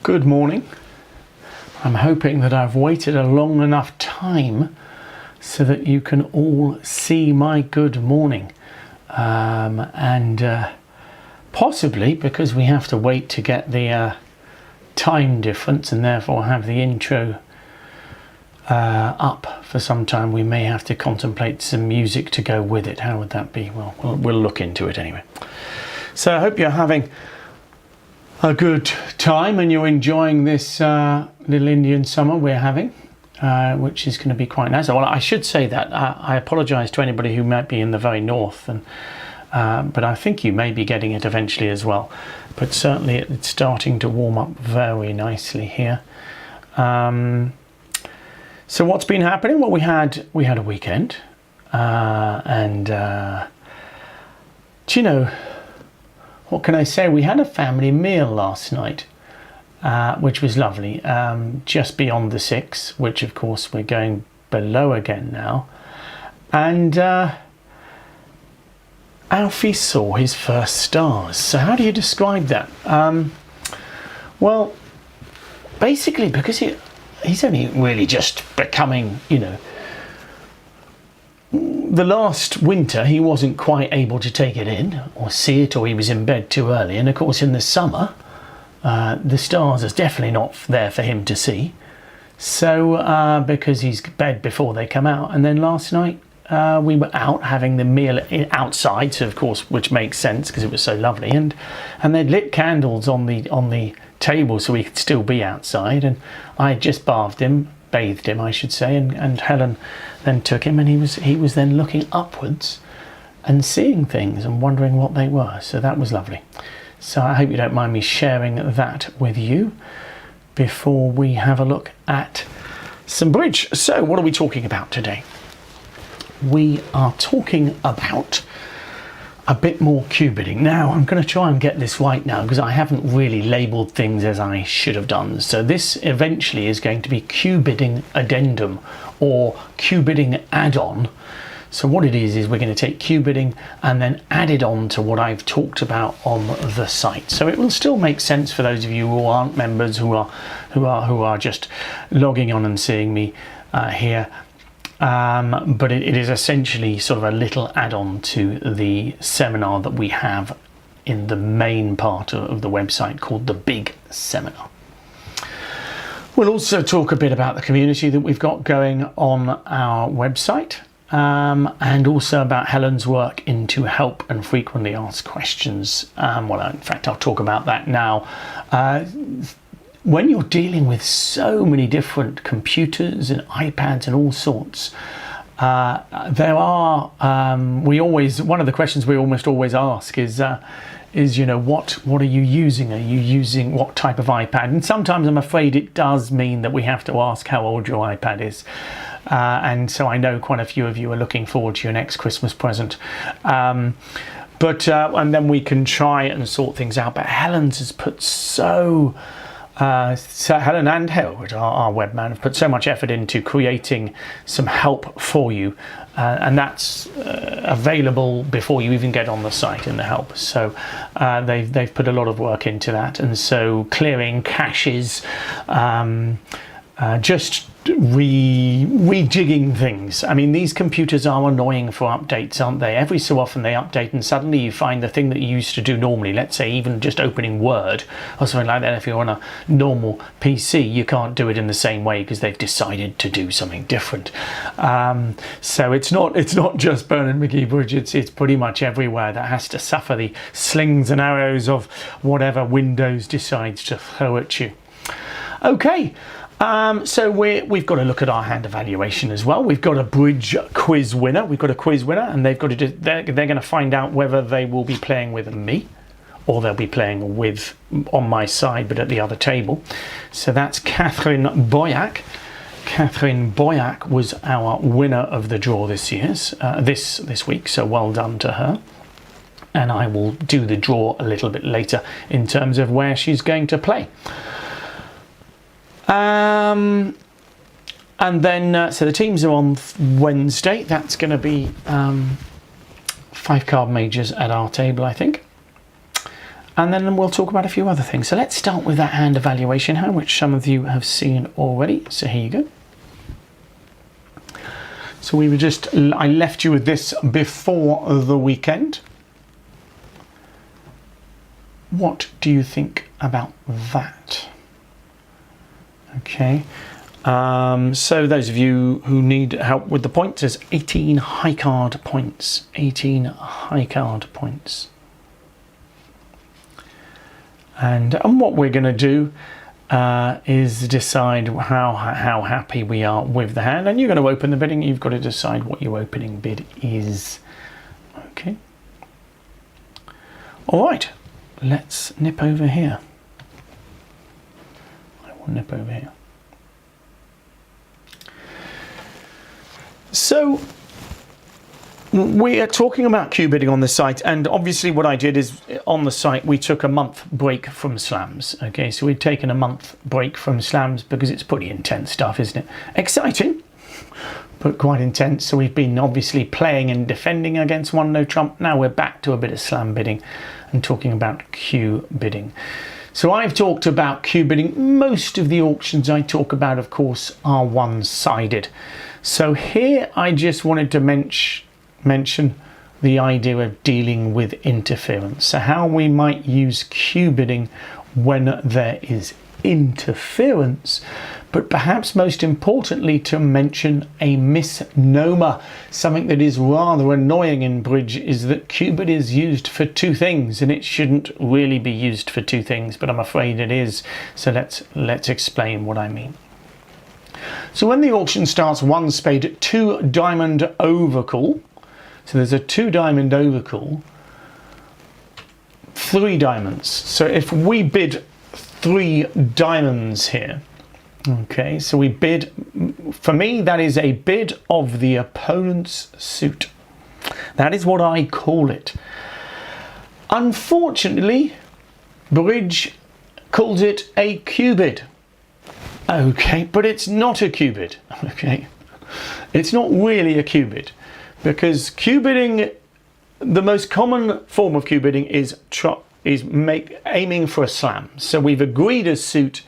Good morning. I'm hoping that I've waited a long enough time so that you can all see my good morning. And possibly because we have to wait to get the time difference and therefore have the intro up for some time, we may have to contemplate some music to go with it. How would that be? Well, we'll look into it anyway. So I hope you're having a good time and you're enjoying this little Indian summer we're having, which is going to be quite nice. Well, I should say that I apologise to anybody who might be in the very north, and but I think you may be getting it eventually as well. But certainly it's starting to warm up very nicely here. So what's been happening? Well, we had a weekend, and do you know, what can I say? We had a family meal last night, which was lovely, just beyond the 6, which of course we're going below again now. And Alfie saw his first stars. So how do you describe that? Well, basically because he's only really just becoming, you know, the last winter he wasn't quite able to take it in or see it, or he was in bed too early, and of course in the summer the stars are definitely not there for him to see, so because he's bed before they come out. And then last night we were out having the meal outside, so of course, which makes sense because it was so lovely, and they'd lit candles on the table so we could still be outside. And I had just bathed him I should say, and Helen then took him, and he was then looking upwards and seeing things and wondering what they were. So that was lovely. So I hope you don't mind me sharing that with you before we have a look at some bridge. So what are we talking about today? We are talking about a bit more cubidding. Now I'm going to try and get this right now because I haven't really labelled things as I should have done. So this eventually is going to be cubidding addendum or cubidding add-on. So what it is we're going to take cubidding and then add it on to what I've talked about on the site. So it will still make sense for those of you who aren't members, who are just logging on and seeing me here. But it is essentially sort of a little add-on to the seminar that we have in the main part of the website called the Big Seminar. We'll also talk a bit about the community that we've got going on our website, and also about Helen's work into help and frequently asked questions. Well, in fact, I'll talk about that now. When you're dealing with so many different computers and iPads and all sorts, there are one of the questions we almost always ask is you know, what are you using? Are you using what type of iPad? And sometimes I'm afraid it does mean that we have to ask how old your iPad is. And so I know quite a few of you are looking forward to your next Christmas present. And then we can try and sort things out. But Helen's has put so Helen and Howard, our webman, have put so much effort into creating some help for you, and that's available before you even get on the site in the help. So they've put a lot of work into that, and so clearing caches, just rejigging things. I mean, these computers are annoying for updates, aren't they? Every so often they update and suddenly you find the thing that you used to do normally, let's say even just opening Word or something like that, if you're on a normal PC, you can't do it in the same way because they've decided to do something different. So it's not just Bernard Magee Bridge, it's pretty much everywhere that has to suffer the slings and arrows of whatever Windows decides to throw at you. Okay. So we've got to look at our hand evaluation as well. We've got a bridge quiz winner. We've got a quiz winner, and they've got to they're going to find out whether they will be playing with me or they'll be playing with on my side but at the other table. So that's Catherine Boyack. Catherine Boyack was our winner of the draw this week. So well done to her. And I will do the draw a little bit later in terms of where she's going to play. And then, so the teams are on Wednesday. That's going to be 5 card majors at our table, I think. and then we'll talk about a few other things. So let's start with that hand evaluation hand, which some of you have seen already. So here you go. So I left you with this before the weekend. What do you think about that? Okay. So those of you who need help with the points, there's 18 high card points. 18 high card points. And what we're going to do is decide how happy we are with the hand. And you're going to open the bidding. You've got to decide what your opening bid is. Okay. All right. Let's nip over here. I will nip over here. So we are talking about cue bidding on the site, and obviously what I did is on the site we took a month break from slams. Okay, so we've taken a month break from slams because it's pretty intense stuff, isn't it? Exciting, but quite intense. So we've been obviously playing and defending against one no trump. Now we're back to a bit of slam bidding and talking about cue bidding. So I've talked about cue bidding. Most of the auctions I talk about, of course, are one-sided. So here I just wanted to mention the idea of dealing with interference. So how we might use cue bidding when there is interference, but perhaps most importantly to mention a misnomer. Something that is rather annoying in bridge is that cue bid is used for two things, and it shouldn't really be used for two things, but I'm afraid it is. So let's explain what I mean. So when the auction starts, one spade, two diamond overcall. So there's a two diamond overcall, three diamonds. So if we bid three diamonds here, okay, so we bid, for me that is a bid of the opponent's suit. That is what I call it. Unfortunately, bridge calls it a cue bid. Okay, but it's not a cue bid. Okay, it's not really a cue bid, because cue bidding, the most common form of cue bidding is aiming for a slam. So we've agreed a suit,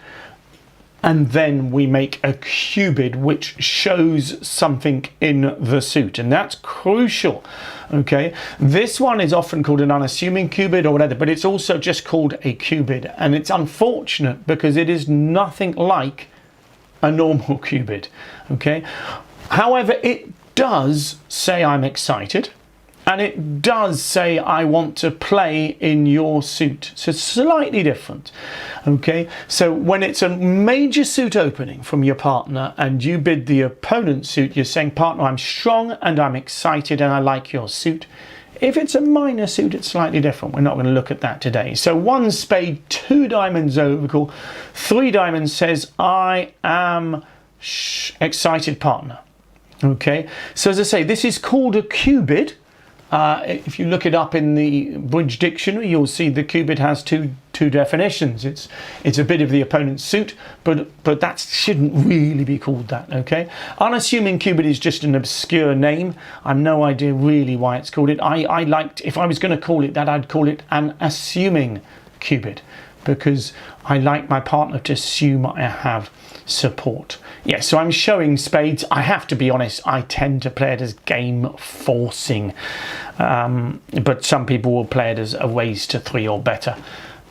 and then we make a cue bid which shows something in the suit, and that's crucial. Okay, this one is often called an unassuming cue bid or whatever, but it's also just called a cue bid, and it's unfortunate because it is nothing like a normal cue bid. Okay, however, it does say I'm excited, and it does say I want to play in your suit. So it's slightly different. Okay, so when it's a major suit opening from your partner and you bid the opponent's suit, you're saying, partner, I'm strong and I'm excited and I like your suit. If it's a minor suit, it's slightly different. We're not going to look at that today. So one spade, two diamonds overcall, three diamonds says I am excited, partner. Okay, so as I say, this is called a cue bid. If you look it up in the Bridge Dictionary, you'll see the cue bid has two definitions. It's a bid of the opponent's suit, but that shouldn't really be called that. Okay, unassuming cue bid is just an obscure name. I've no idea really why it's called it. I liked, if I was going to call it that, I'd call it an assuming cue bid, because I like my partner to assume I have support. Yeah, so I'm showing spades. I have to be honest, I tend to play it as game forcing, but some people will play it as a raise to three or better,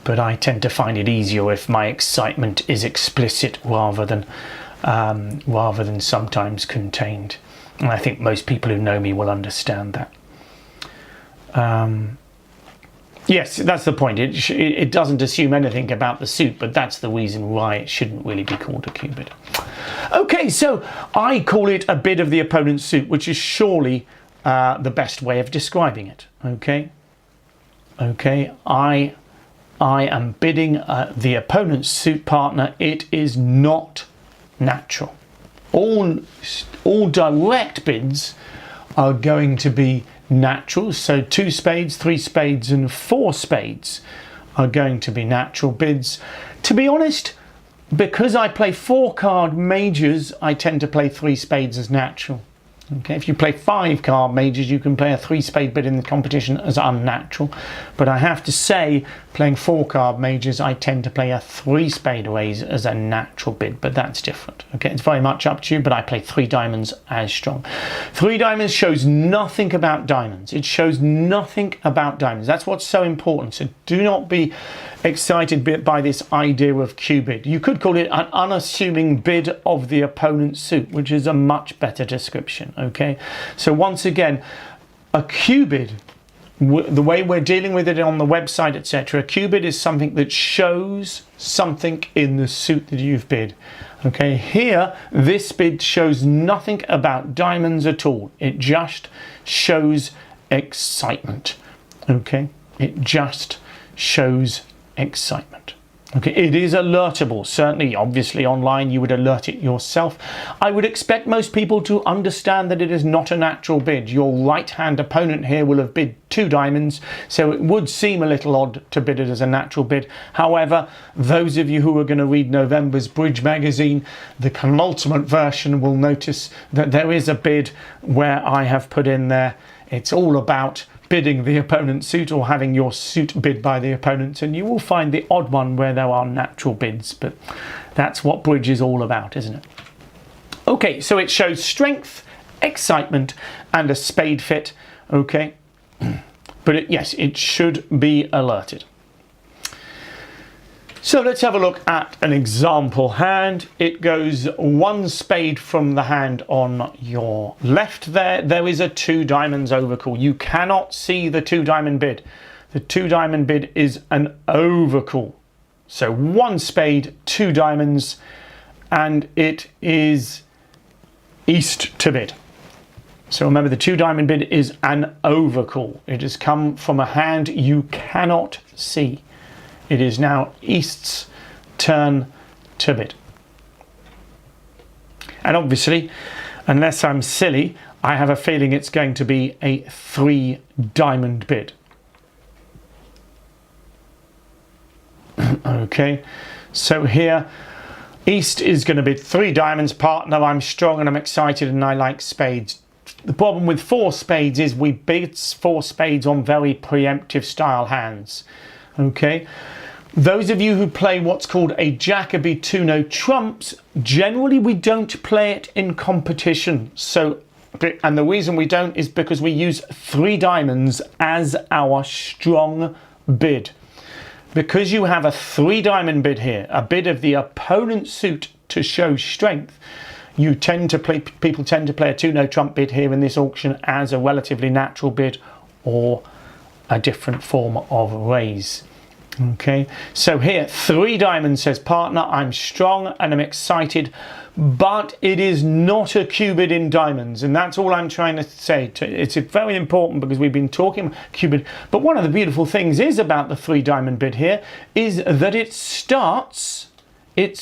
but I tend to find it easier if my excitement is explicit rather than sometimes contained, and I think most people who know me will understand that. Yes, that's the point. It doesn't assume anything about the suit, but that's the reason why it shouldn't really be called a cue bid. Okay, so I call it a bid of the opponent's suit, which is surely the best way of describing it. Okay, I am bidding the opponent's suit, partner. It is not natural. All direct bids are going to be natural. So two spades, three spades and four spades are going to be natural bids. To be honest, because I play 4-card majors, I tend to play three spades as natural. Okay, if you play 5 card majors, you can play a 3 spade bid in the competition as unnatural. But I have to say, playing 4 card majors, I tend to play a 3 spade raise as a natural bid, but that's different. Okay, it's very much up to you, but I play 3 diamonds as strong. 3 diamonds shows nothing about diamonds. It shows nothing about diamonds. That's what's so important. So do not be excited by this idea of Q bid. You could call it an unassuming bid of the opponent's suit, which is a much better description. Okay, so once again, a Q bid, the way we're dealing with it on the website, etc., a Q bid is something that shows something in the suit that you've bid. Okay, here this bid shows nothing about diamonds at all. It just shows excitement. Okay, it just shows excitement. Okay, it is alertable. Certainly, obviously online you would alert it yourself. I would expect most people to understand that it is not a natural bid. Your right hand opponent here will have bid 2 diamonds, so it would seem a little odd to bid it as a natural bid. However, those of you who are going to read November's Bridge magazine, the penultimate version, will notice that there is a bid where I have put in there, it's all about bidding the opponent's suit or having your suit bid by the opponent, and you will find the odd one where there are natural bids, but that's what bridge is all about, isn't it? Okay, so it shows strength, excitement, and a spade fit. Okay, but yes, it should be alerted. So let's have a look at an example hand. It goes 1 spade from the hand on your left there. There is a 2 diamonds overcall. You cannot see the 2 diamond bid. The 2 diamond bid is an overcall. So 1 spade, 2 diamonds, and it is east to bid. So remember, the 2 diamond bid is an overcall. It has come from a hand you cannot see. It is now East's turn to bid. And obviously, unless I'm silly, I have a feeling it's going to be a 3 diamond bid. Okay, so here East is going to bid 3 diamonds. Partner, I'm strong and I'm excited and I like spades. The problem with 4 spades is we bid 4 spades on very preemptive style hands. Okay, those of you who play what's called a Jacoby 2-no trumps, generally we don't play it in competition. So, and the reason we don't is because we use 3 diamonds as our strong bid. Because you have a 3 diamond bid here, a bid of the opponent's suit to show strength, you tend to play, people tend to play a 2-no trump bid here in this auction as a relatively natural bid or a different form of raise. Okay, so here 3 diamonds says, partner, I'm strong and I'm excited, but it is not a Q bid in diamonds, and that's all I'm trying to say. It's very important because we've been talking Q bid, but one of the beautiful things is about the 3 diamond bid here is that it starts a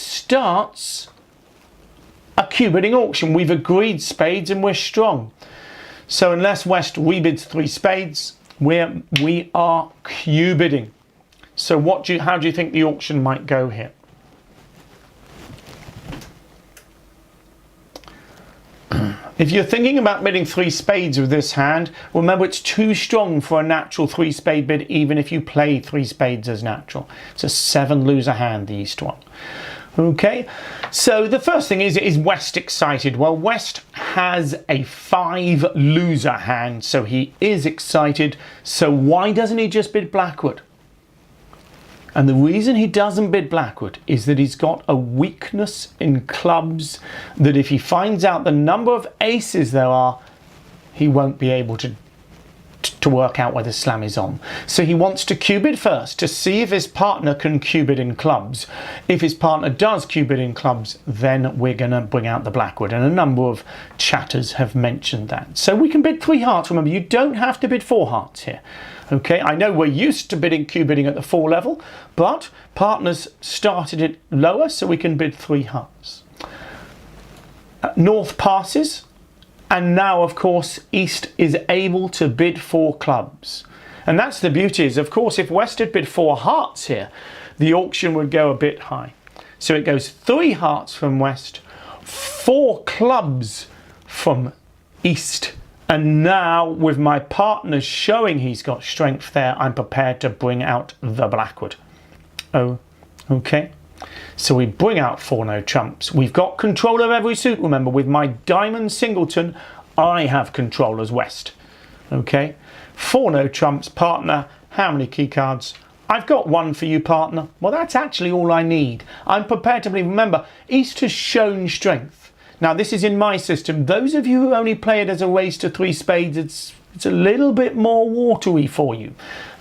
Q bidding auction. We've agreed spades and we're strong. So unless West rebids 3 spades, we are Q bidding. So how do you think the auction might go here? If you're thinking about bidding 3 spades with this hand, remember it's too strong for a natural 3 spade bid even if you play 3 spades as natural. It's a 7 loser hand, the East one. Okay, so the first thing is West excited? Well, West has a 5 loser hand, so he is excited. So why doesn't he just bid Blackwood? And the reason he doesn't bid Blackwood is that he's got a weakness in clubs that if he finds out the number of aces there are, he won't be able to work out where the slam is on. So he wants to Q bid first to see if his partner can Q bid in clubs. If his partner does Q bid in clubs, then we're going to bring out the Blackwood. And a number of chatters have mentioned that. So we can bid 3 hearts. Remember, you don't have to bid 4 hearts here. Okay, I know we're used to bidding Q bidding at the 4 level, but partners started it lower, so we can bid 3 hearts. North passes, and now of course East is able to bid 4 clubs. And that's the beauty is, of course, if West had bid 4 hearts here, the auction would go a bit high. So it goes 3 hearts from West, 4 clubs from east. And now with my partner showing he's got strength there, I'm prepared to bring out the blackwood. Oh, okay. So we bring out 4 no trumps. We've got control of every suit, remember. With my diamond singleton, I have control as west. Okay. 4 no trumps, partner. How many key cards? I've got 1 for you, partner. Well, that's actually all I need. I'm prepared to believe. Remember, east has shown strength. Now, this is in my system. Those of you who only play it as a race to 3 spades, it's a little bit more watery for you.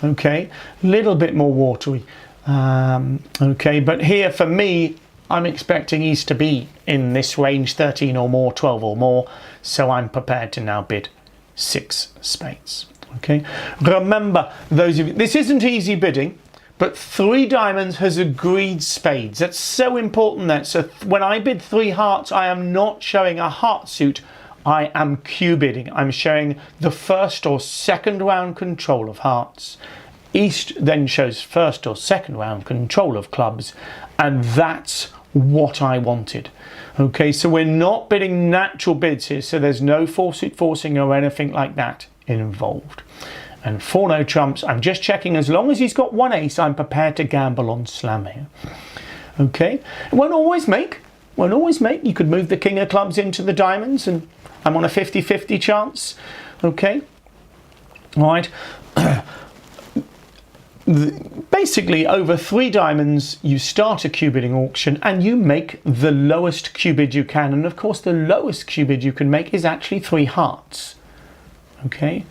Okay, a little bit more watery. Okay, but here for me, I'm expecting east to be in this range, 13 or more, 12 or more. So I'm prepared to now bid 6 spades. Okay, remember, those of you, this isn't easy bidding. But 3 diamonds has agreed spades. That's so important that. So when I bid 3 hearts, I am not showing a heart suit. I am Q bidding. I'm showing the first or second round control of hearts. East then shows first or second round control of clubs. And that's what I wanted. Okay, so we're not bidding natural bids here. So there's no 4 suit forcing or anything like that involved. And 4 no trumps, I'm just checking as long as he's got 1 ace, I'm prepared to gamble on slam here. Okay, it won't always make. You could move the king of clubs into the diamonds and I'm on a 50-50 chance. Okay, all right. Basically, over 3 diamonds, you start a Q bidding auction and you make the lowest Q bid you can. And of course, the lowest Q bid you can make is actually 3 hearts. Okay,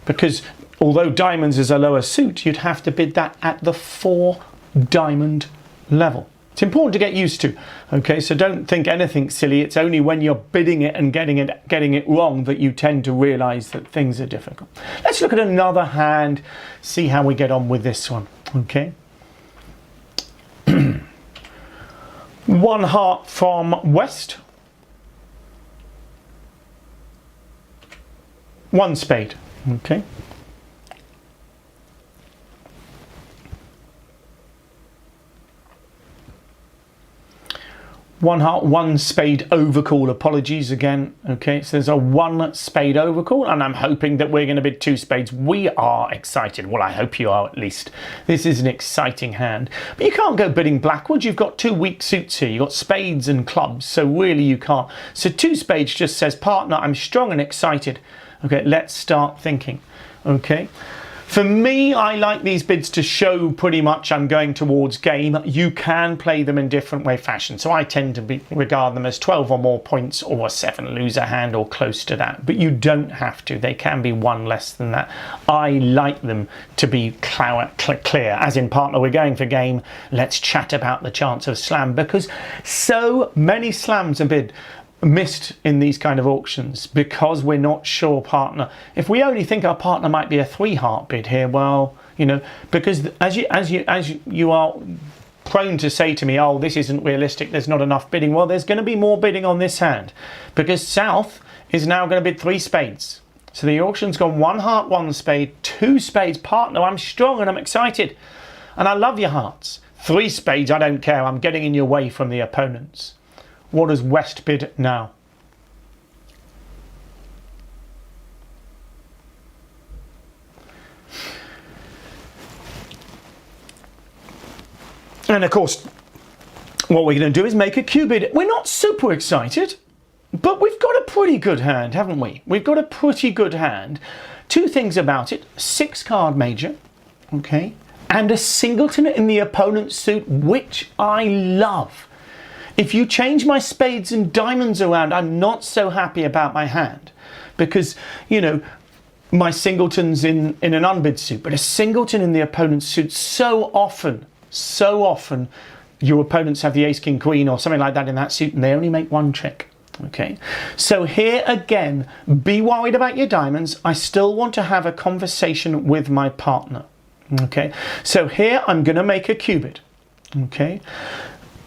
because although diamonds is a lower suit, you'd have to bid that at the 4 diamond level. It's important to get used to. Okay, so don't think anything silly. It's only when you're bidding it and getting it wrong that you tend to realize that things are difficult. Let's look at another hand, see how we get on with this one. Okay. 1 heart from west. 1 spade. Okay. 1 heart, 1 spade overcall. Apologies again. Okay, so there's a 1 spade overcall, and I'm hoping that we're going to bid 2 spades. We are excited. Well, I hope you are at least. This is an exciting hand. But you can't go bidding blackwood. You've got 2 weak suits here. You've got spades and clubs, so really you can't. So 2 spades just says, partner, I'm strong and excited. Okay, let's start thinking. Okay. For me, I like these bids to show pretty much I'm going towards game. You can play them in different way fashion. So I tend to regard them as 12 or more points or a 7 loser hand or close to that. But you don't have to. They can be 1 less than that. I like them to be clear. As in, partner, we're going for game. Let's chat about the chance of slam, because so many slams are missed in these kind of auctions because we're not sure, partner. If we only think our partner might be a 3 heart bid here, well, you know, because as you are prone to say to me, oh, this isn't realistic, there's not enough bidding. Well, there's going to be more bidding on this hand because South is now going to bid 3 spades. So the auction's gone 1 heart, 1 spade, 2 spades. Partner, I'm strong and I'm excited and I love your hearts. 3 spades, I don't care. I'm getting in your way from the opponents. What does West bid now? And of course, what we're going to do is make a Q bid. We're not super excited, but we've got a pretty good hand, haven't we? We've got a pretty good hand. 2 things about it: 6 card major, okay, and a singleton in the opponent's suit, which I love. If you change my spades and diamonds around, I'm not so happy about my hand because, you know, my singleton's in an unbid suit, but a singleton in the opponent's suit, so often, your opponents have the ace, king, queen or something like that in that suit and they only make 1 trick. Okay, so here again, be worried about your diamonds. I still want to have a conversation with my partner. Okay, so here I'm going to make a Q bid. Okay.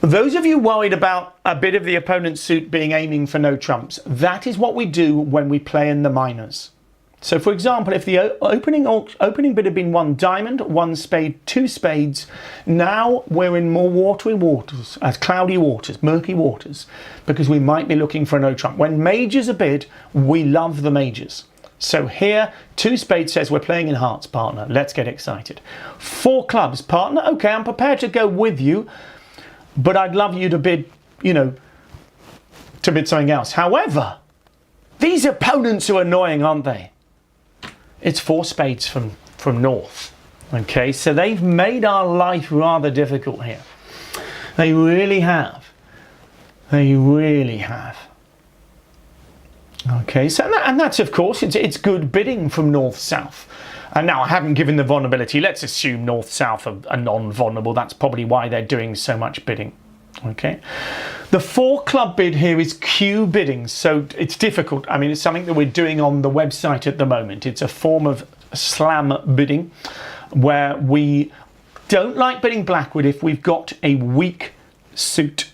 Those of you worried about a bit of the opponent's suit being aiming for no trumps, that is what we do when we play in the minors. So for example, if the opening bid had been 1 diamond, 1 spade, 2 spades, now we're in more watery waters, cloudy waters, murky waters, because we might be looking for a no trump. When majors are bid, we love the majors. So here, 2 spades says we're playing in hearts, partner. Let's get excited. 4 clubs, partner. Okay, I'm prepared to go with you, but I'd love you to bid, to bid something else. However, these opponents are annoying, aren't they? It's 4 spades from north. Okay, so they've made our life rather difficult here. They really have. They really have. Okay, so and that's of course it's good bidding from north-south. And now I haven't given the vulnerability. Let's assume north-south are non-vulnerable. That's probably why they're doing so much bidding. Okay, the 4 club bid here is Q bidding, so it's difficult. I mean, it's something that we're doing on the website at the moment. It's a form of slam bidding where we don't like bidding blackwood if we've got a weak suit.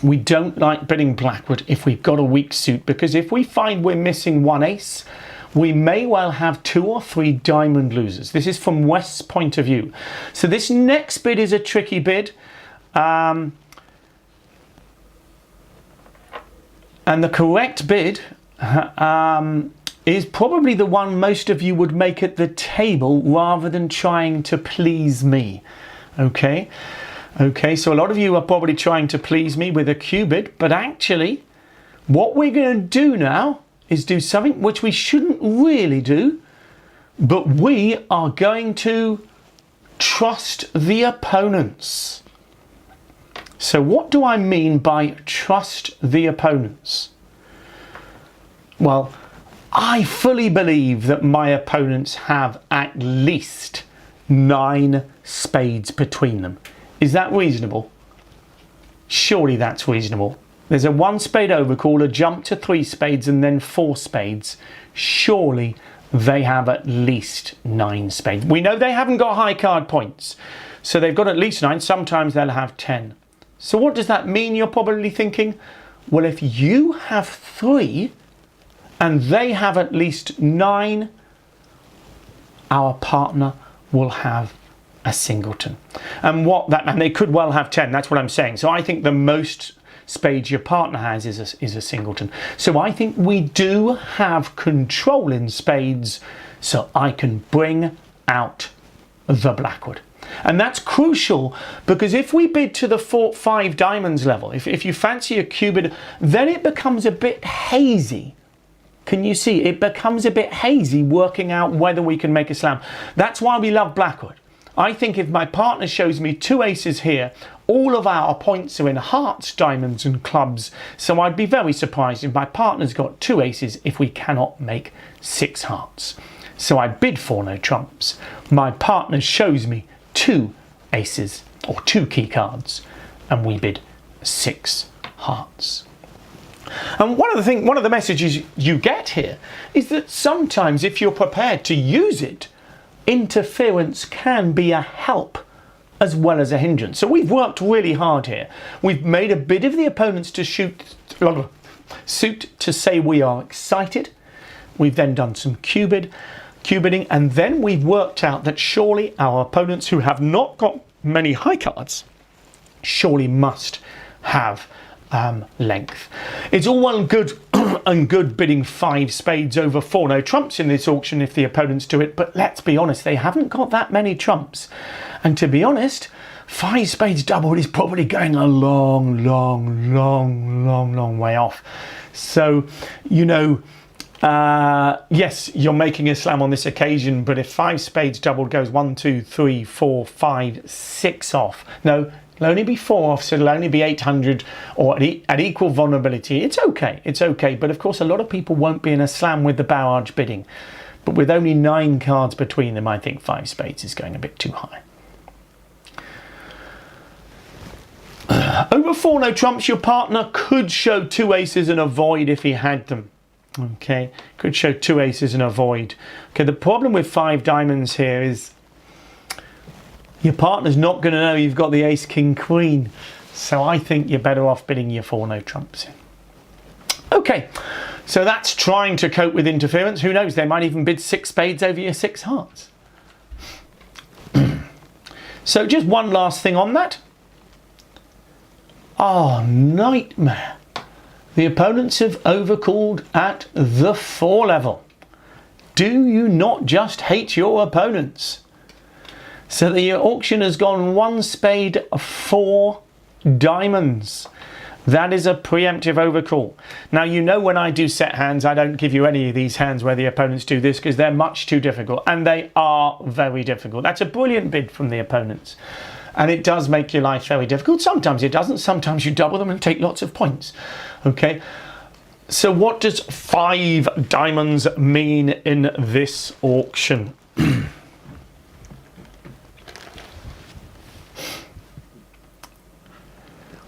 We don't like bidding blackwood if we've got a weak suit, because if we find we're missing 1 ace, we may well have 2 or 3 diamond losers. This is from West's point of view. So this next bid is a tricky bid. And the correct bid is probably the one most of you would make at the table rather than trying to please me. Okay, so a lot of you are probably trying to please me with a Q bid, but actually what we're going to do now is do something which we shouldn't really do, but we are going to trust the opponents. So what do I mean by trust the opponents? Well, I fully believe that my opponents have at least 9 spades between them. Is that reasonable? Surely that's reasonable. There's a 1 spade overcall, a jump to 3 spades and then 4 spades. Surely they have at least 9 spades. We know they haven't got high card points, so they've got at least 9. Sometimes they'll have 10. So what does that mean, you're probably thinking? Well, if you have 3 and they have at least 9, our partner will have a singleton. And they could well have 10, that's what I'm saying. So I think the most spades your partner has is a singleton. So I think we do have control in spades, so I can bring out the blackwood. And that's crucial, because if we bid to the 4-5 diamonds level, if you fancy a Q bid, then it becomes a bit hazy. Can you see? It becomes a bit hazy working out whether we can make a slam. That's why we love blackwood. I think if my partner shows me 2 aces here, all of our points are in hearts, diamonds and clubs. So I'd be very surprised if my partner's got 2 aces if we cannot make 6 hearts. So I bid for no trumps. My partner shows me 2 aces or 2 key cards and we bid 6 hearts. And one of the messages you get here is that sometimes if you're prepared to use it, interference can be a help as well as a hindrance. So we've worked really hard here. We've made a bid of the opponents to suit to say we are excited. We've then done some Q bidding, and then we've worked out that surely our opponents who have not got many high cards surely must have length. It's all well and good and good bidding 5 spades over 4 no trumps in this auction if the opponents do it, but let's be honest, they haven't got that many trumps. And to be honest, 5 spades doubled is probably going a long way off. So, yes, you're making a slam on this occasion, but if 5 spades doubled goes 1, 2, 3, 4, 5, 6 off. No, it'll only be 4 off, so it'll only be 800 or at equal vulnerability. It's okay, but of course a lot of people won't be in a slam with the barrage bidding. But with only 9 cards between them, I think 5 spades is going a bit too high. Over 4 no trumps, your partner could show 2 aces and a void if he had them. Okay, could show 2 aces and a void. Okay, the problem with 5 diamonds here is your partner's not going to know you've got the ace, king, queen. So I think you're better off bidding your 4 no trumps in. Okay, So that's trying to cope with interference. Who knows, they might even bid 6 spades over your 6 hearts. So just one last thing on that. Oh, nightmare. The opponents have overcalled at the 4 level. Do you not just hate your opponents? So the auction has gone 1 spade, 4 diamonds. That is a preemptive overcall. Now, you know, when I do set hands, I don't give you any of these hands where the opponents do this because they're much too difficult, and they are very difficult. That's a brilliant bid from the opponents, and it does make your life very difficult. Sometimes it doesn't. Sometimes you double them and take lots of points. Okay, so what does 5 diamonds mean in this auction?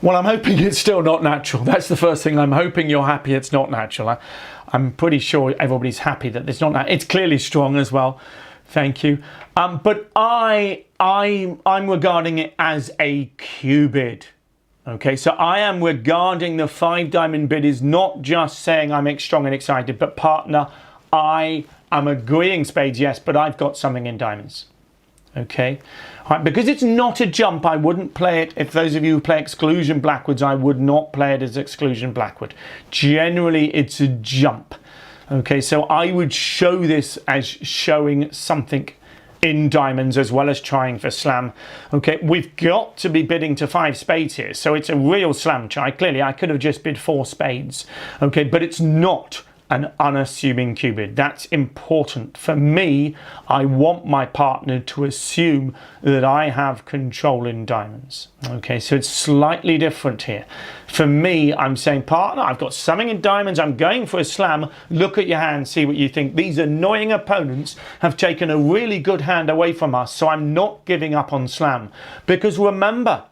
Well, I'm hoping it's still not natural. That's the first thing. I'm hoping you're happy it's not natural. I'm pretty sure everybody's happy that it's not natural. It's clearly strong as well. Thank you. But I'm regarding it as a Q bid. Okay, so I am regarding the 5 diamond bid is not just saying I'm strong and excited, but partner, I am agreeing spades, yes, but I've got something in diamonds. Okay, all right, because it's not a jump, I wouldn't play it. If those of you who play exclusion blackwards, I would not play it as exclusion blackward. Generally, it's a jump. Okay, so I would show this as showing something in diamonds as well as trying for slam. Okay, we've got to be bidding to 5 spades here, so it's a real slam try. Clearly, I could have just bid 4 spades. Okay, but it's not an unassuming Q bid. That's important. For me, I want my partner to assume that I have control in diamonds. Okay, so it's slightly different here. For me, I'm saying, partner, I've got something in diamonds, I'm going for a slam, look at your hand, see what you think. These annoying opponents have taken a really good hand away from us, so I'm not giving up on slam. Because remember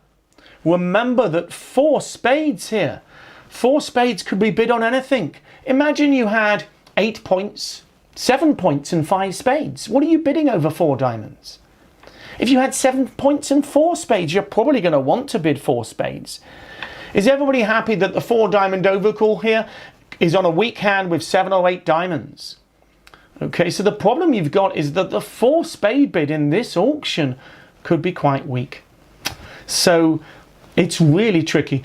that 4 spades here. 4 spades could be bid on anything. Imagine you had 8 points, 7 points and 5 spades. What are you bidding over 4 diamonds? If you had 7 points and 4 spades, you're probably going to want to bid 4 spades. Is everybody happy that the 4 diamond overcall here is on a weak hand with 7 or 8 diamonds? Okay, so the problem you've got is that the 4 spade bid in this auction could be quite weak. So it's really tricky.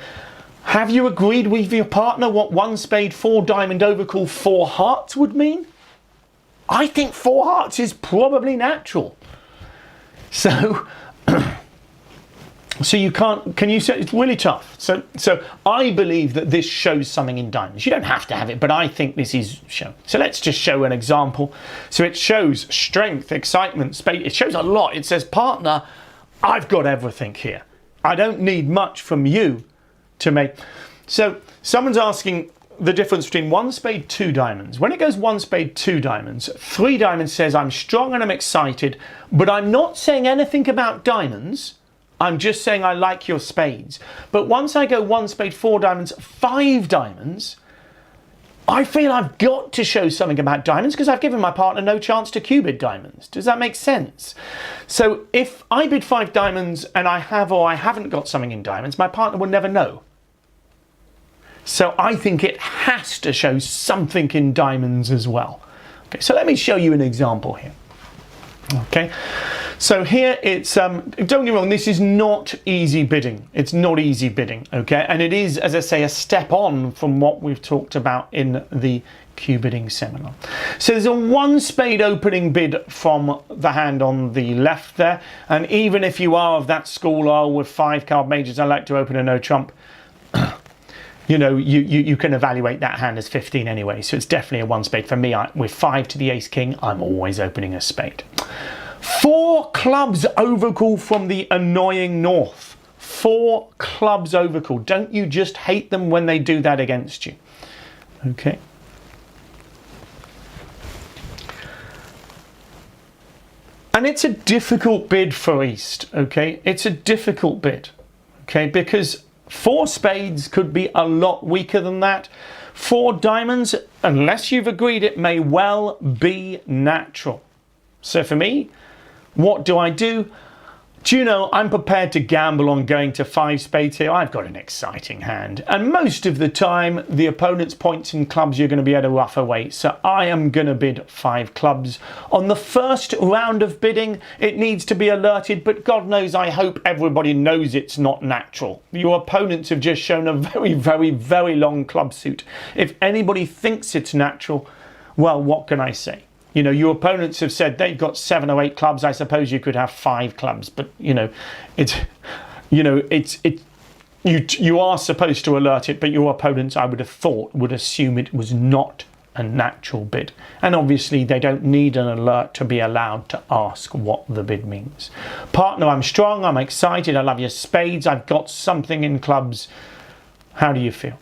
Have you agreed with your partner what 1 spade, 4 diamond overcall, 4 hearts would mean? I think 4 hearts is probably natural. So, so you can't, can you say, it's really tough. So I believe that this shows something in diamonds. You don't have to have it, but I think this is shown. So let's just show an example. So it shows strength, excitement, spade. It shows a lot. It says, partner, I've got everything here. I don't need much from you to make. So someone's asking the difference between 1 spade, 2 diamonds. When it goes 1 spade, 2 diamonds, 3 diamonds says I'm strong and I'm excited, but I'm not saying anything about diamonds. I'm just saying I like your spades. But once I go 1 spade, 4 diamonds, 5 diamonds, I feel I've got to show something about diamonds because I've given my partner no chance to Q bid diamonds. Does that make sense? So if I bid 5 diamonds and I have or I haven't got something in diamonds, my partner will never know. So I think it has to show something in diamonds as well. Okay, so let me show you an example here. Okay, so here it's, don't get me wrong, this is not easy bidding. It's not easy bidding, okay? And it is, as I say, a step on from what we've talked about in the Q bidding seminar. So there's a 1 spade opening bid from the hand on the left there. And even if you are of that school, oh, with 5 card majors, I like to open a no trump. You know, you can evaluate that hand as 15 anyway, so it's definitely a 1 spade. For me, with 5 to the ace king, I'm always opening a spade. 4 clubs overcall from the annoying north. 4 clubs overcall. Don't you just hate them when they do that against you? Okay. And it's a difficult bid for East, okay? It's a difficult bid, okay? Because 4 spades could be a lot weaker than that. 4 diamonds, unless you've agreed, it may well be natural. So for me, what do? Do you know, I'm prepared to gamble on going to 5 spades here. I've got an exciting hand. And most of the time, the opponent's points in clubs, you're going to be able to rough away. So I am going to bid 5 clubs. On the first round of bidding, it needs to be alerted. But God knows, I hope everybody knows it's not natural. Your opponents have just shown a very, very, very long club suit. If anybody thinks it's natural, well, what can I say? You know, your opponents have said they've got 7 or 8 clubs. I suppose you could have 5 clubs, but you are supposed to alert it. But your opponents, I would have thought, would assume it was not a natural bid, and obviously they don't need an alert to be allowed to ask what the bid means. Partner, I'm strong. I'm excited. I love your spades. I've got something in clubs. How do you feel?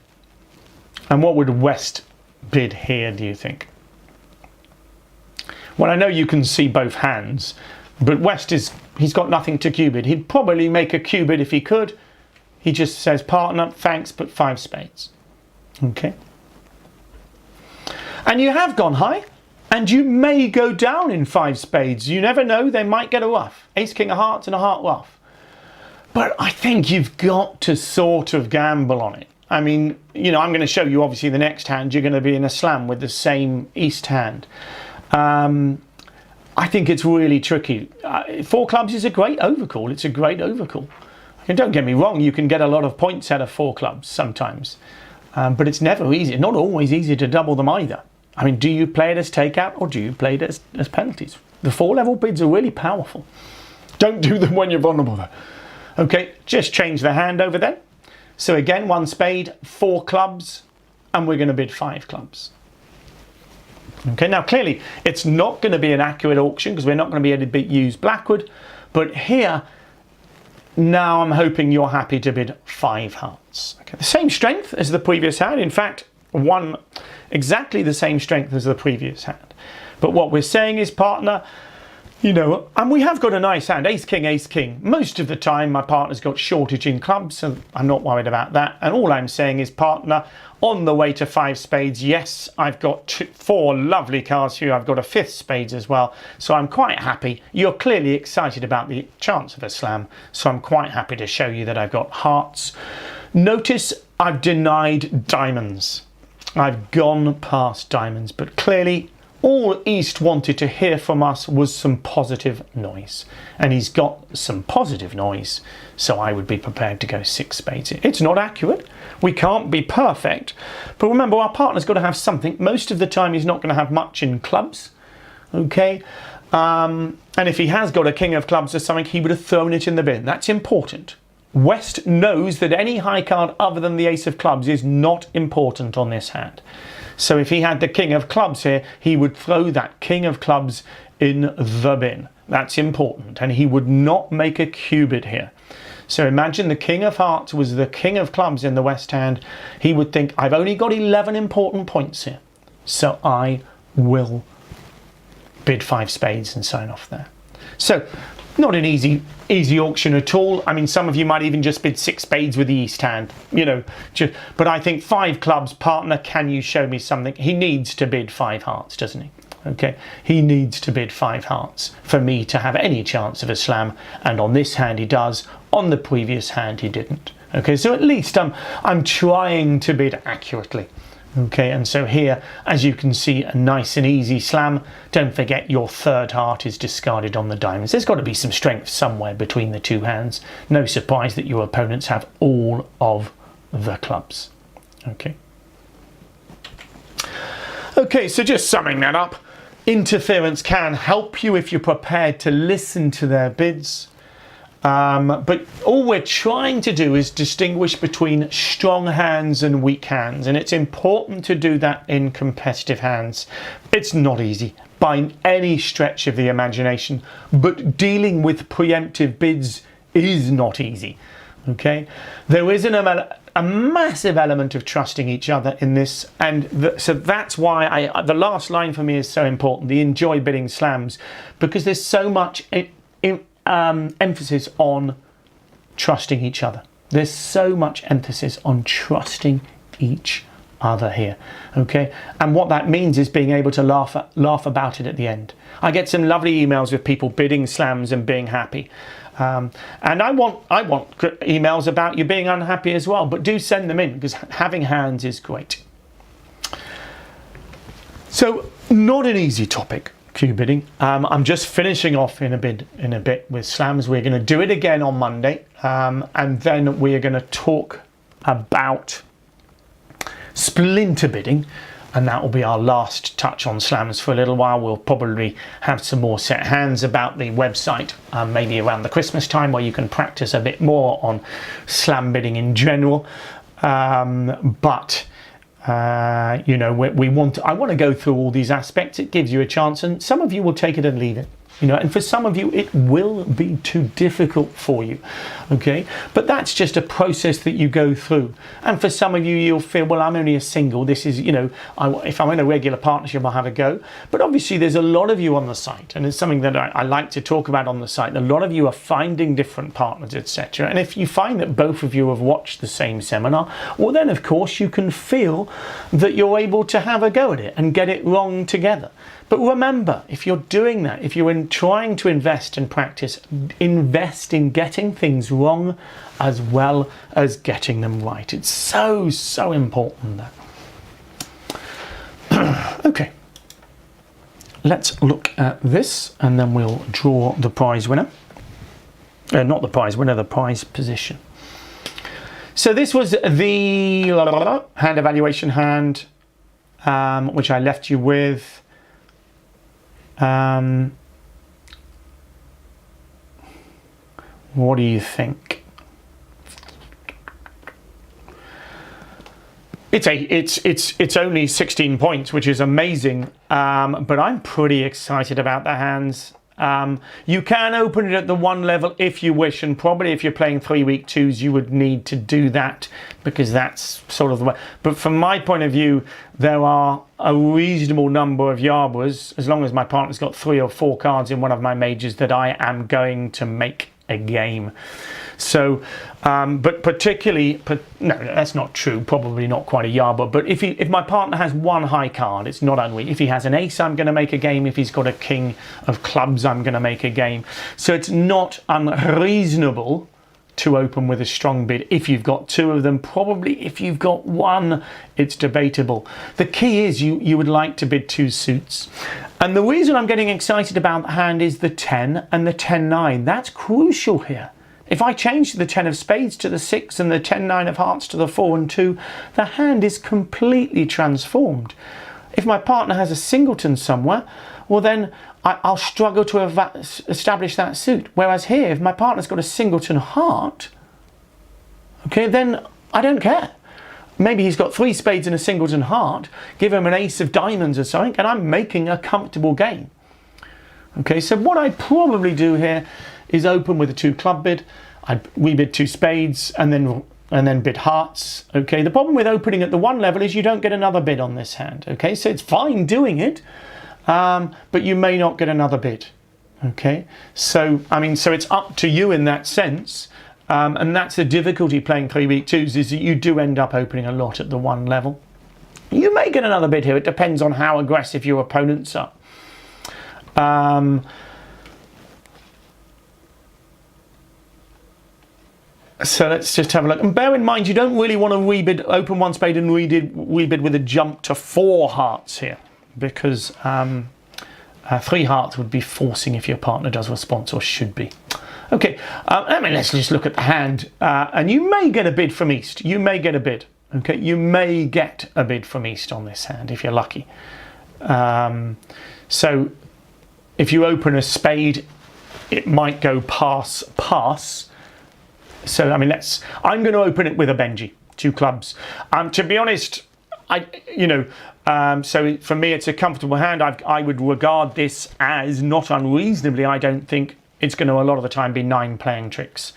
And what would West bid here, do you think? Well, I know you can see both hands, but West he's got nothing to cubid. He'd probably make a cubid if he could. He just says, partner, thanks, but 5 spades. Okay. And you have gone high, and you may go down in 5 spades. You never know, they might get a ruff. Ace, king of hearts and a heart ruff. But I think you've got to sort of gamble on it. I mean, you know, I'm going to show you, obviously, the next hand. You're going to be in a slam with the same East hand. I think it's really tricky. 4 clubs is a great overcall. It's a great overcall. And don't get me wrong, you can get a lot of points out of 4 clubs sometimes. But it's never easy, not always easy to double them either. I mean, do you play it as takeout or do you play it as penalties? The 4-level bids are really powerful. Don't do them when you're vulnerable though. Okay, just change the hand over then. So again, 1 spade, 4 clubs, and we're going to bid 5 clubs. Okay, now clearly it's not going to be an accurate auction because we're not going to be able to use Blackwood, but here now I'm hoping you're happy to bid 5 hearts. Okay, the same strength as the previous hand, in fact exactly the same strength as the previous hand. But what we're saying is, partner, you know, and we have got a nice hand, ace king, ace king. Most of the time my partner's got shortage in clubs, so I'm not worried about that. And all I'm saying is, partner, on the way to 5 spades, yes, I've got 4 lovely cards here. I've got a 5th spades as well. So I'm quite happy. You're clearly excited about the chance of a slam. So I'm quite happy to show you that I've got hearts. Notice I've denied diamonds. I've gone past diamonds, but clearly all East wanted to hear from us was some positive noise. And he's got some positive noise, so I would be prepared to go 6 spades. It's not accurate. We can't be perfect. But remember, our partner's got to have something. Most of the time, he's not going to have much in clubs. Okay? And if he has got a king of clubs or something, he would have thrown it in the bin. That's important. West knows that any high card other than the ace of clubs is not important on this hand. So if he had the king of clubs here, he would throw that king of clubs in the bin. That's important. And he would not make a cubid here. So imagine the king of hearts was the king of clubs in the West hand. He would think, I've only got 11 important points here, so I will bid 5 spades and sign off there. So not an easy auction at all. I mean, some of you might even just bid 6 spades with the East hand, you know. But I think 5 clubs, partner, can you show me something? He needs to bid 5 hearts, doesn't he? Okay, he needs to bid 5 hearts for me to have any chance of a slam. And on this hand he does. On the previous hand he didn't. Okay, so at least I'm trying to bid accurately. Okay, and so here, as you can see, a nice and easy slam. Don't forget your 3rd heart is discarded on the diamonds. There's got to be some strength somewhere between the 2 hands. No surprise that your opponents have all of the clubs. Okay. Okay, so just summing that up. Interference can help you if you're prepared to listen to their bids. But all we're trying to do is distinguish between strong hands and weak hands, and it's important to do that in competitive hands. It's not easy by any stretch of the imagination, but dealing with preemptive bids is not easy. Okay, there is a massive element of trusting each other in this, and so that's why the last line for me is so important. The enjoy bidding slams, because there's so much emphasis on trusting each other. There's so much emphasis on trusting each other here, okay? And what that means is being able to laugh about it at the end. I get some lovely emails with people bidding slams and being happy. And I want emails about you being unhappy as well, but do send them in, because having hands is great. So, not an easy topic, cue bidding. I'm just finishing off in a bit with slams. We're going to do it again on Monday, and then we're going to talk about splinter bidding, and that will be our last touch on slams for a little while. We'll probably have some more set hands about the website, maybe around the Christmas time, where you can practice a bit more on slam bidding in general. You know, I want to go through all these aspects. It gives you a chance, and some of you will take it and leave it. You know, and for some of you it will be too difficult for you, okay? But that's just a process that you go through. And for some of you, you'll feel, well, I'm only a single. This is, you know, if I'm in a regular partnership, I'll have a go. But obviously there's a lot of you on the site, and it's something that I like to talk about on the site. A lot of you are finding different partners, etc. And if you find that both of you have watched the same seminar, well, then of course you can feel that you're able to have a go at it and get it wrong together. But remember, if you're doing that, if you're trying to invest and practice, invest in getting things wrong as well as getting them right. It's so, so important that. Okay, let's look at this, and then we'll draw the prize winner. Not the prize winner, the prize position. So this was the hand evaluation hand, which I left you with. What do you think? It's only 16 points, which is amazing, but I'm pretty excited about the hands. You can open it at the 1 level if you wish, and probably if you're playing 3-week 2s, you would need to do that, because that's sort of the way. But from my point of view, there are a reasonable number of Yarbroughs, as long as my partner's got 3 or 4 cards in one of my majors, that I am going to make a game. So, but particularly, no, that's not true, probably not quite a Yarbrough, but if my partner has 1 high card, it's not unreasonable. If he has an ace, I'm going to make a game. If he's got a king of clubs, I'm going to make a game. So it's not unreasonable to open with a strong bid. If you've got 2 of them, probably if you've got 1, it's debatable. The key is you would like to bid 2 suits. And the reason I'm getting excited about the hand is the 10 and the 10-9. That's crucial here. If I change the 10 of spades to the 6 and the 10-9 of hearts to the 4 and 2, the hand is completely transformed. If my partner has a singleton somewhere, well then I'll struggle to establish that suit. Whereas here, if my partner's got a singleton heart, okay, then I don't care. Maybe he's got 3 spades and a singleton heart, give him an ace of diamonds or something, and I'm making a comfortable game. Okay, so what I'd probably do here is open with a 2 club bid. We bid 2 spades and then bid hearts. Okay, the problem with opening at the 1 level is you don't get another bid on this hand. Okay, so it's fine doing it, but you may not get another bid. Okay, so I mean, so it's up to you in that sense, and that's the difficulty playing 3-week 2s, is that you do end up opening a lot at the 1 level. You may get another bid here. It depends on how aggressive your opponents are. So let's just have a look, and bear in mind you don't really want to rebid, open 1 spade and rebid with a jump to 4 hearts here, because 3 hearts would be forcing if your partner does response, or should be. Okay, I mean, let's just look at the hand, and you may get a bid from East. You may get a bid. Okay, you may get a bid from East on this hand if you're lucky. So if you open a spade, it might go pass. So I mean, I'm going to open it with a Benji, 2 clubs. To be honest, so for me it's a comfortable hand. I would regard this as, not unreasonably, I don't think it's going to a lot of the time be 9 playing tricks.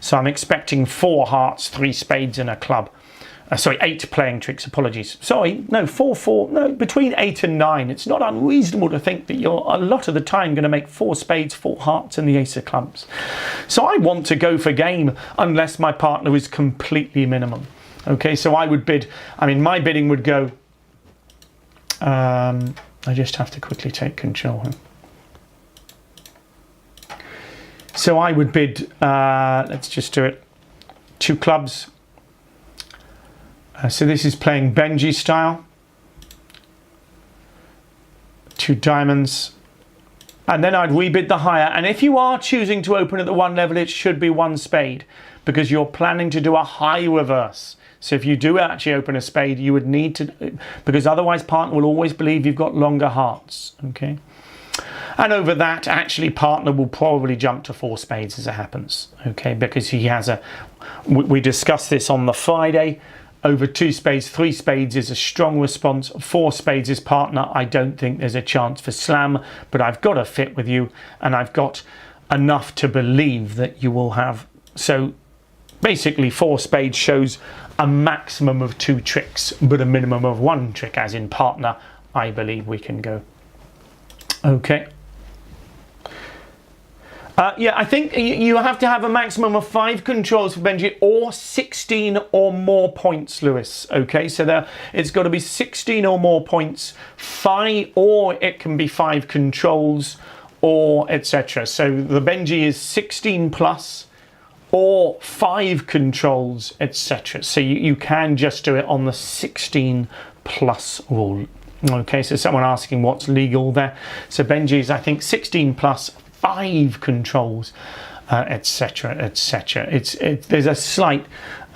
So I'm expecting 4 hearts, 3 spades and a club. 8 playing tricks, apologies. Sorry, no, 4, no, between 8 and 9. It's not unreasonable to think that you're a lot of the time going to make 4 spades, 4 hearts and the ace of clubs. So I want to go for game unless my partner is completely minimum. Okay, so I would bid, I mean, my bidding would go, I just have to quickly take control here. So I would bid, let's just do it, 2 clubs. So this is playing Benji style. 2 diamonds. And then I'd rebid the higher. And if you are choosing to open at the 1 level, it should be 1 spade, because you're planning to do a high reverse. So if you do actually open a spade, you would need to, because otherwise partner will always believe you've got longer hearts. Okay. And over that, actually, partner will probably jump to 4 spades as it happens, okay? Because he has a, we discussed this on the Friday, over 2 spades, 3 spades is a strong response, 4 spades is partner. I don't think there's a chance for slam, but I've got a fit with you, and I've got enough to believe that you will have. So basically 4 spades shows a maximum of 2 tricks, but a minimum of 1 trick, as in partner, I believe we can go. Okay. Yeah, I think you have to have a maximum of 5 controls for Benji, or 16 or more points, Lewis. Okay, so it's got to be 16 or more points, 5, or it can be 5 controls, or etc. So the Benji is 16 plus, or 5 controls, etc. So you can just do it on the 16 plus rule. Okay, so someone asking what's legal there. So Benji is, I think, 16 plus 5 controls, etc., etc. There's a slight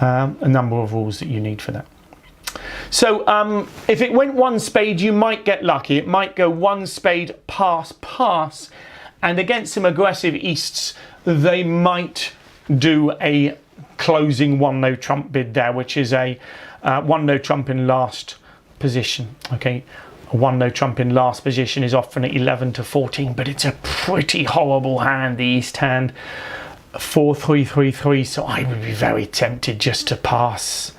a number of rules that you need for that. So if it went 1 spade, you might get lucky. It might go 1 spade, pass, pass, and against some aggressive easts, they might do a closing 1 no trump bid there, which is a 1 no trump in last position. Okay, a 1 no trump in last position is often at 11 to 14, but it's a pretty horrible hand, the east hand. 4 3 3 3, so I would be very tempted just to pass.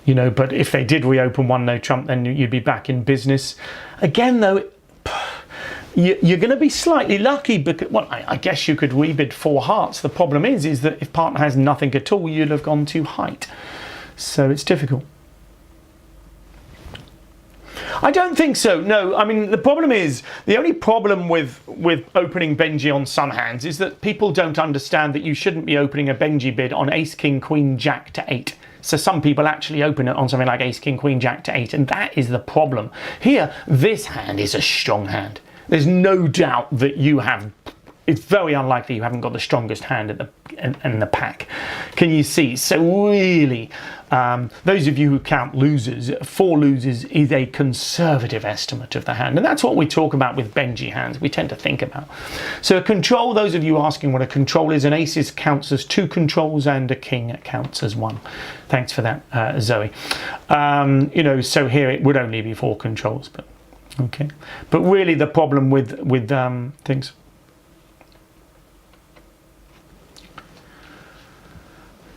You know, but if they did reopen 1 no trump, then you'd be back in business again. Though you're going to be slightly lucky, because, well, I guess you could rebid 4 hearts. The problem is that if partner has nothing at all, you'd have gone too height, so it's difficult. I don't think so, no. I mean, the problem is, the only problem with opening Benji on some hands is that people don't understand that you shouldn't be opening a Benji bid on ace, king, queen, jack to 8. So some people actually open it on something like ace, king, queen, jack to 8, and that is the problem. Here, this hand is a strong hand. There's no doubt that you have, it's very unlikely you haven't got the strongest hand in the pack. Can you see? So really, those of you who count losers, 4 losers is a conservative estimate of the hand. And that's what we talk about with Benji hands. We tend to think about. So a control, those of you asking what a control is, an ace counts as 2 controls and a king counts as 1. Thanks for that, Zoe. You know, so here it would only be 4 controls, but okay. But really the problem with things.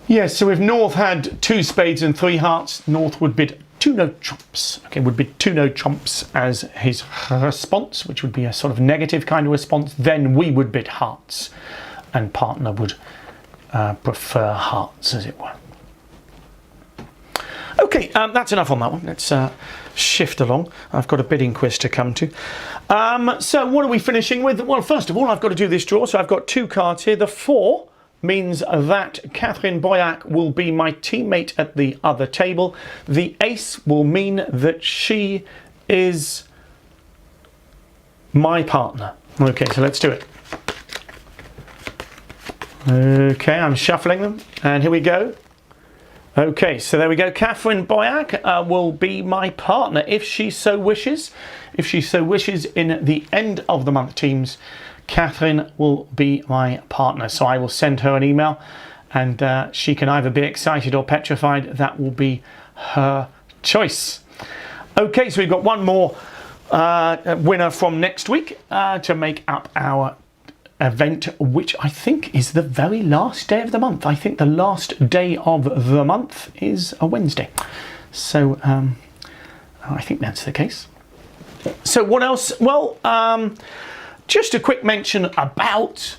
Yes, so if North had 2 spades and 3 hearts, North would bid 2 no trumps. Okay, would bid 2 no trumps as his response, which would be a sort of negative kind of response. Then we would bid hearts, and partner would prefer hearts, as it were. Okay, that's enough on that one. Let's shift along. I've got a bidding quiz to come to. So what are we finishing with? Well, first of all, I've got to do this draw. So I've got 2 cards here. The 4 means that Catherine Boyack will be my teammate at the other table. The ace will mean that she is my partner. Okay, so let's do it. Okay, I'm shuffling them, and here we go. Okay, so there we go. Catherine Boyack will be my partner if she so wishes. If she so wishes in the end of the month teams, Catherine will be my partner. So I will send her an email, and she can either be excited or petrified. That will be her choice. Okay, so we've got one more winner from next week to make up our event, which I think is the very last day of the month. I think the last day of the month is a Wednesday. So I think that's the case. So what else? Well, just a quick mention about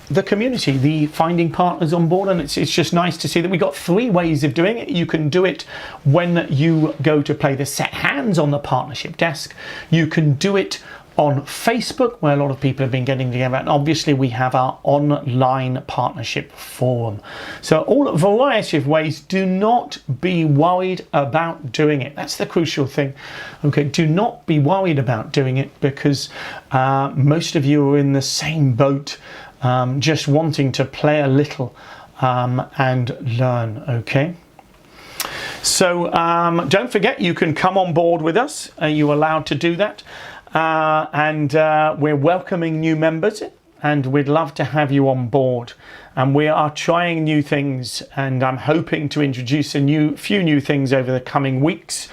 the community, the finding partners on board, and it's just nice to see that we've got 3 ways of doing it. You can do it when you go to play the set hands on the partnership desk. You can do it on Facebook, where a lot of people have been getting together, and obviously we have our online partnership forum. So all a variety of ways. Do not be worried about doing it. That's the crucial thing. Okay, do not be worried about doing it, because most of you are in the same boat, just wanting to play a little and learn. Okay. So don't forget, you can come on board with us. You're allowed to do that. And we're welcoming new members, and we'd love to have you on board. And we are trying new things, and I'm hoping to introduce few new things over the coming weeks,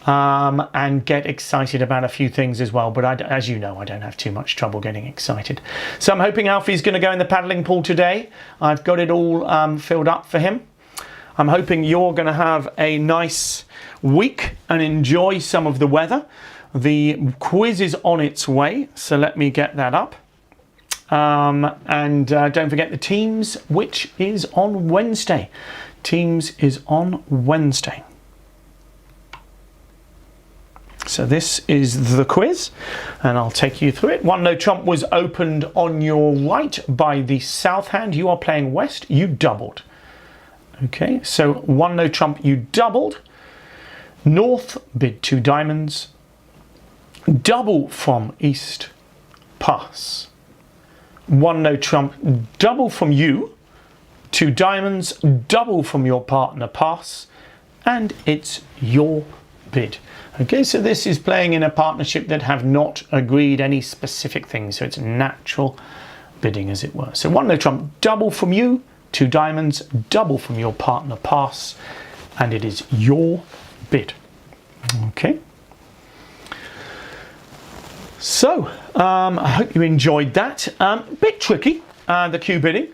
and get excited about a few things as well. But as you know, I don't have too much trouble getting excited. So I'm hoping Alfie's going to go in the paddling pool today. I've got it all filled up for him. I'm hoping you're going to have a nice week and enjoy some of the weather. The quiz is on its way, so let me get that up. And don't forget the Teams, which is on Wednesday. Teams is on Wednesday. So this is the quiz, and I'll take you through it. 1 no trump was opened on your right by the south hand. You are playing west, you doubled. Okay, so 1 no trump, you doubled. North, bid 2 diamonds. Double from east, pass. 1 no trump, double from you, 2 diamonds, double from your partner, pass, and it's your bid. Okay, so this is playing in a partnership that have not agreed any specific things, so it's natural bidding, as it were. So 1 no trump, double from you, 2 diamonds, double from your partner, pass, and it is your bid. Okay. So, I hope you enjoyed that. Bit tricky, the cue bidding,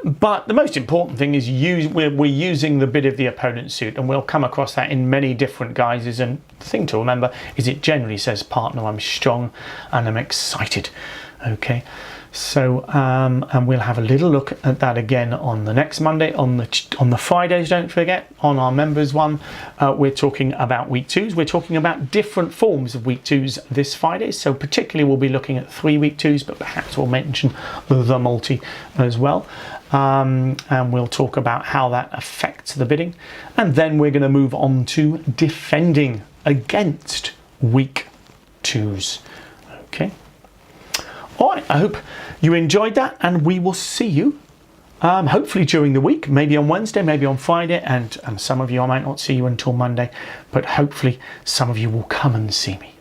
but the most important thing is we're using the bid of the opponent's suit, and we'll come across that in many different guises. And the thing to remember is it generally says, partner, I'm strong and I'm excited. Okay, so and we'll have a little look at that again on the next Monday. On the Fridays, don't forget, on our members one, we're talking about week 2s. We're talking about different forms of week 2s this Friday. So particularly we'll be looking at 3 week 2s, but perhaps we'll mention the multi as well. And we'll talk about how that affects the bidding. And then we're going to move on to defending against week 2s. Okay. All right, I hope you enjoyed that, and we will see you hopefully during the week, maybe on Wednesday, maybe on Friday, and some of you, I might not see you until Monday, but hopefully some of you will come and see me.